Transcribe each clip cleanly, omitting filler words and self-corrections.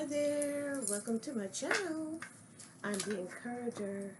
Hi there, welcome to my channel. I'm the Encourager,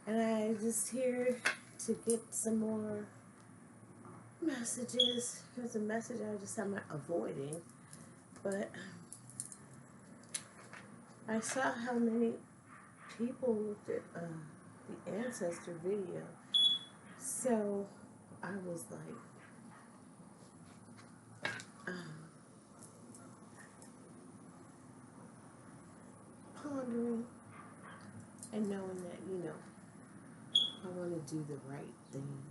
and I'm just here to get some more messages. Here's a message I just am avoiding, but I saw how many people looked at the ancestor video, so I was like, pondering and knowing that, I want to do the right thing,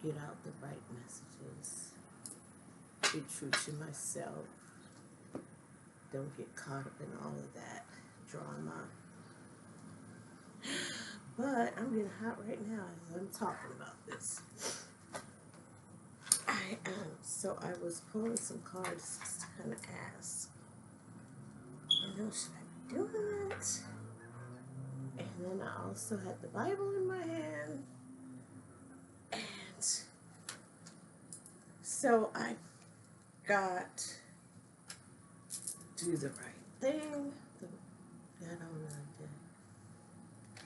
get out the right messages, be true to myself, don't get caught up in all of that drama. But I'm getting hot right now as I'm talking about this. I am. So I was pulling some cards just to kind of ask, should I be doing it? And then I also had the Bible in my hand. And so I got do the right thing.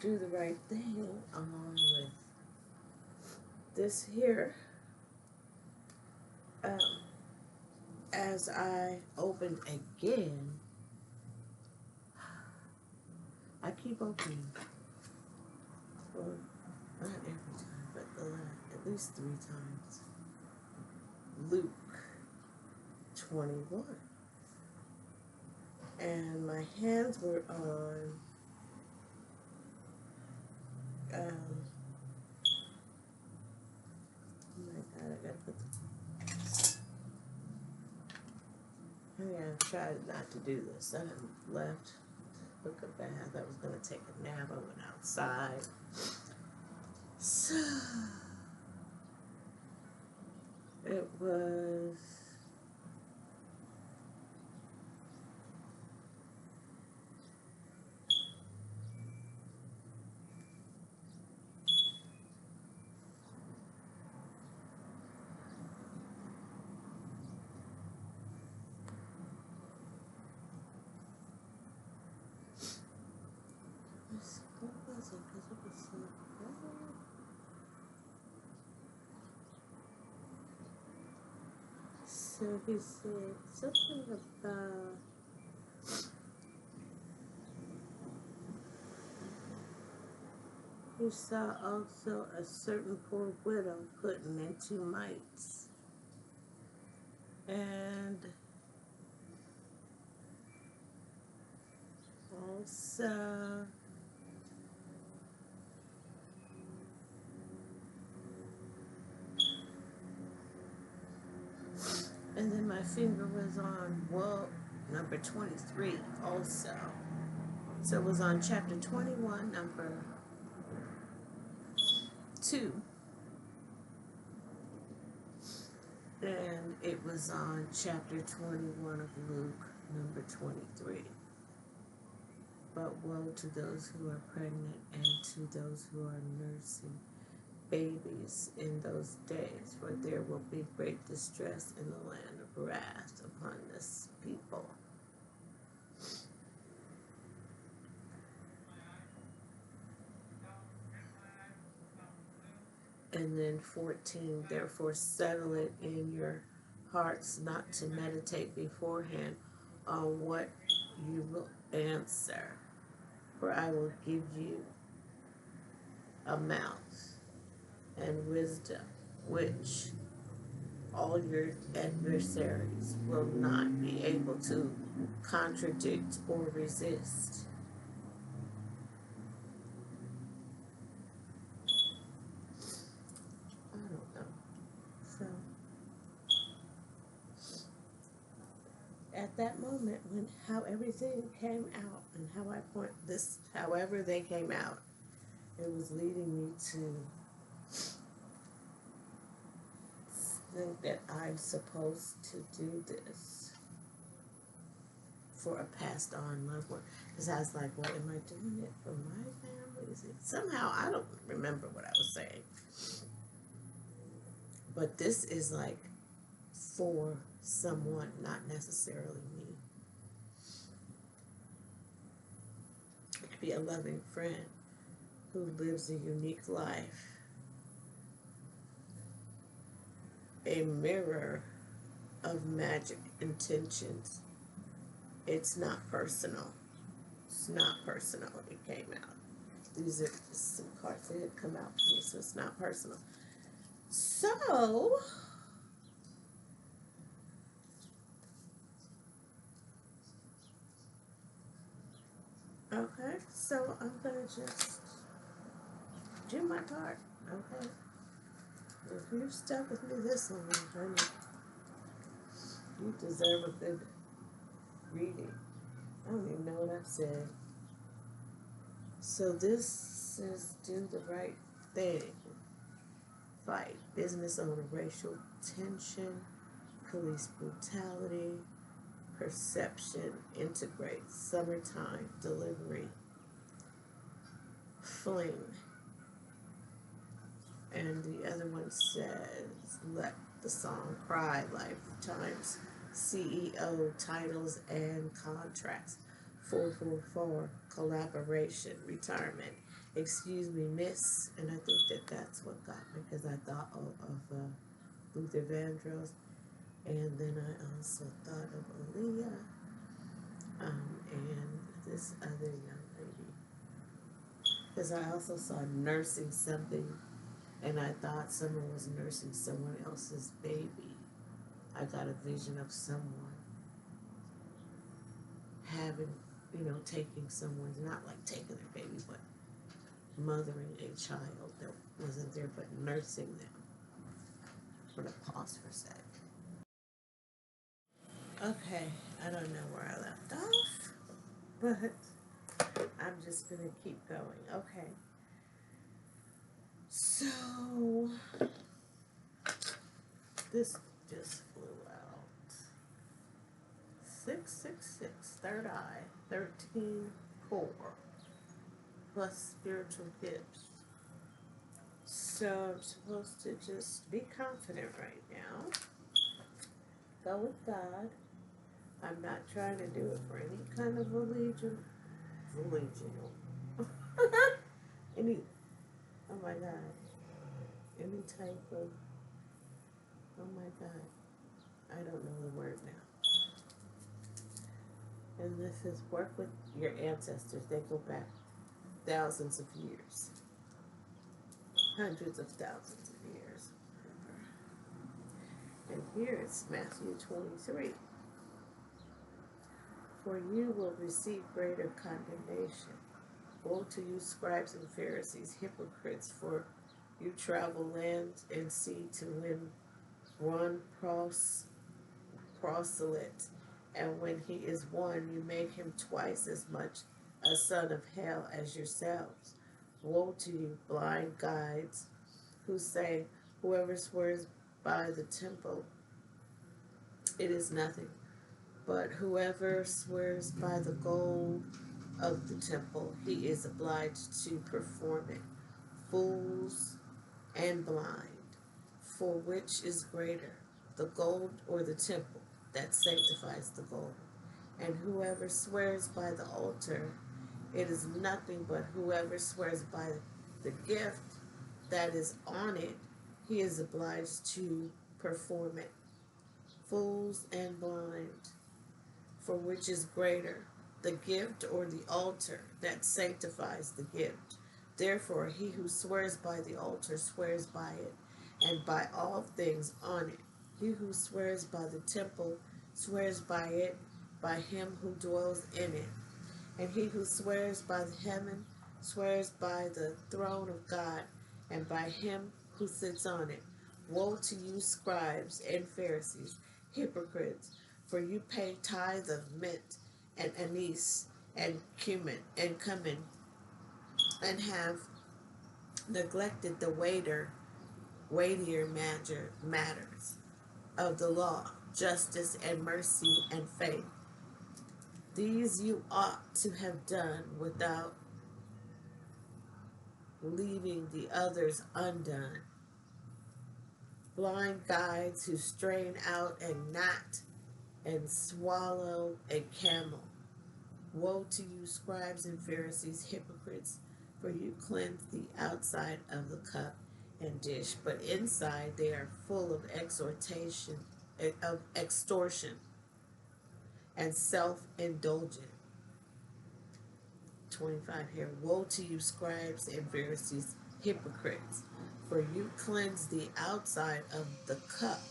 Do the right thing along with this here. As I opened again, I keep opening. Well, not every time, but at least 3 times. Luke 21. And my hands were on oh my God, I gotta put I tried not to do this. I left, took a bath. I was gonna take a nap. I went outside. So it was so he said something about he saw also a certain poor widow putting in 2 mites. And also and then my finger was on number 23 also. So it was on chapter 21, number 2. And it was on chapter 21 of Luke, number 23. But woe to those who are pregnant and to those who are nursing babies in those days, for there will be great distress in the land of wrath upon this people. And then 14, therefore settle it in your hearts not to meditate beforehand on what you will answer, for I will give you a mouth and wisdom, which all your adversaries will not be able to contradict or resist. I don't know. So, at that moment, when how everything came out and how I point this, however they came out, it was leading me to think that I'm supposed to do this for a passed on loved one. Because I was like, well, am I doing it for my family? Is it somehow, I don't remember what I was saying. But this is like for someone, not necessarily me. be a loving friend who lives a unique life, a mirror of magic intentions. It's not personal. It's not personal. It came out. These are some cards that had come out for me, so it's not personal. So, okay, so I'm gonna just do my part. Okay, if you've stuck with me this long, honey, you deserve a good reading. I don't even know what I've said. So this is do the right thing. Fight business owner racial tension, police brutality, perception, integrate, summertime, delivery, fling. And the other one says, let the song cry, lifetimes, CEO, titles and contracts, 444, collaboration, retirement. Excuse me, miss. And I think that that's what got me, because I thought of Luther Vandross. And then I also thought of Aaliyah, and this other young lady. Because I also saw nursing something, and I thought someone was nursing someone else's baby. I got a vision of someone having, taking someone's, not like taking their baby, but mothering a child that wasn't there, but nursing them. I'm going to pause for a sec. Okay, I don't know where I left off, but I'm just going to keep going. Okay. So, this just flew out. 666, third eye, 13, 4, plus spiritual gifts. So I'm supposed to just be confident right now. Go with God. I'm not trying to do it for any kind of religion. any, oh my God, any type of, oh my God, I don't know the word now. And this is work with your ancestors. They go back thousands of years, hundreds of thousands of years. And here it's Matthew 23. For you will receive greater condemnation. Woe to you, scribes and Pharisees, hypocrites, for you travel land and sea to win one proselyte, and when he is won, you make him twice as much a son of hell as yourselves. Woe to you, blind guides, who say, whoever swears by the temple, it is nothing. But whoever swears by the gold of the temple, he is obliged to perform it. Fools and blind, for which is greater, the gold or the temple that sanctifies the gold? And whoever swears by the altar, it is nothing, but whoever swears by the gift that is on it, he is obliged to perform it. Fools and blind, for which is greater, the gift or the altar that sanctifies the gift? Therefore, he who swears by the altar swears by it, and by all things on it. He who swears by the temple swears by it, by him who dwells in it. And he who swears by the heaven swears by the throne of God, and by him who sits on it. Woe to you, scribes and Pharisees, hypocrites, for you pay tithe of mint and anise and cumin, and have neglected the weightier matters of the law, justice and mercy and faith. These you ought to have done without leaving the others undone. Blind guides who strain out a gnat and swallow a camel. Woe to you, scribes and Pharisees, hypocrites, for you cleanse the outside of the cup and dish, but inside they are full of extortion and self-indulgent. 25 here. Woe to you, scribes and Pharisees, hypocrites, for you cleanse the outside of the cup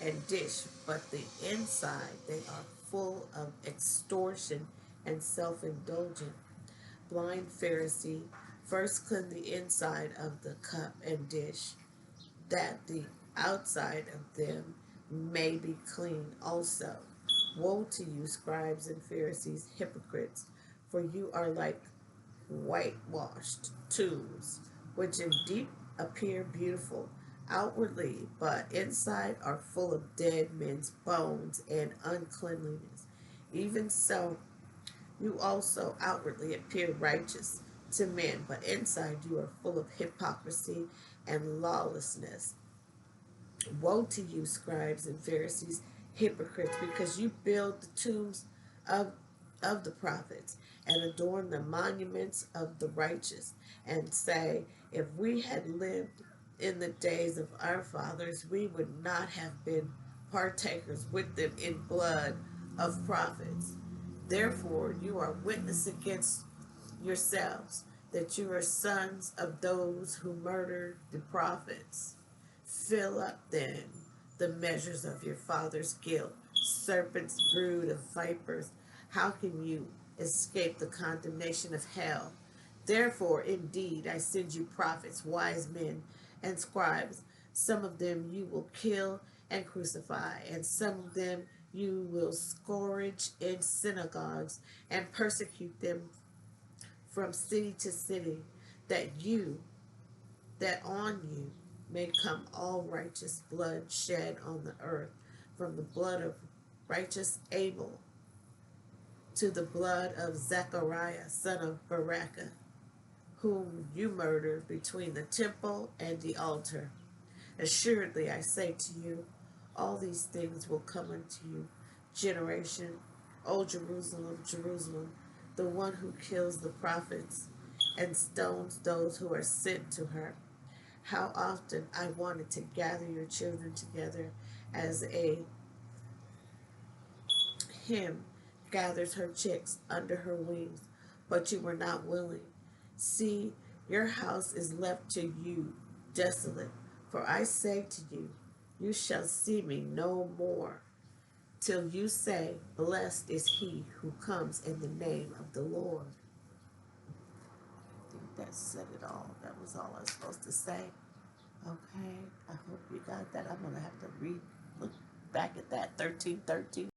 and dish, but the inside they are full of extortion and self-indulgent. Blind Pharisee, first cleanse the inside of the cup and dish, that the outside of them may be clean also. Woe to you, scribes and Pharisees, hypocrites, for you are like whitewashed tombs, which indeed appear beautiful outwardly, but inside are full of dead men's bones and uncleanliness. Even so, you also outwardly appear righteous to men, but inside you are full of hypocrisy and lawlessness. Woe to you, scribes and Pharisees, hypocrites, because you build the tombs of, of the prophets and adorn the monuments of the righteous, and say, if we had lived in the days of our fathers, we would not have been partakers with them in blood of prophets. Therefore, you are witness against yourselves that you are sons of those who murdered the prophets. Fill up then the measures of your father's guilt, serpent's brood of vipers. How can you escape the condemnation of hell? Therefore, indeed, I send you prophets, wise men, and scribes. Some of them you will kill and crucify, and some of them you will scourge in synagogues and persecute them from city to city, that on you may come all righteous blood shed on the earth, from the blood of righteous Abel to the blood of Zechariah, son of Berechiah, whom you murdered between the temple and the altar. Assuredly, I say to you, all these things will come unto you. Generation, O Jerusalem, Jerusalem, the one who kills the prophets and stones those who are sent to her. How often I wanted to gather your children together as a hen gathers her chicks under her wings, but you were not willing. See, your house is left to you desolate. For I say to you, you shall see me no more, till you say, blessed is he who comes in the name of the Lord. I think that said it all. That was all I was supposed to say. Okay, I hope you got that. I'm going to have to look back at that 13:13.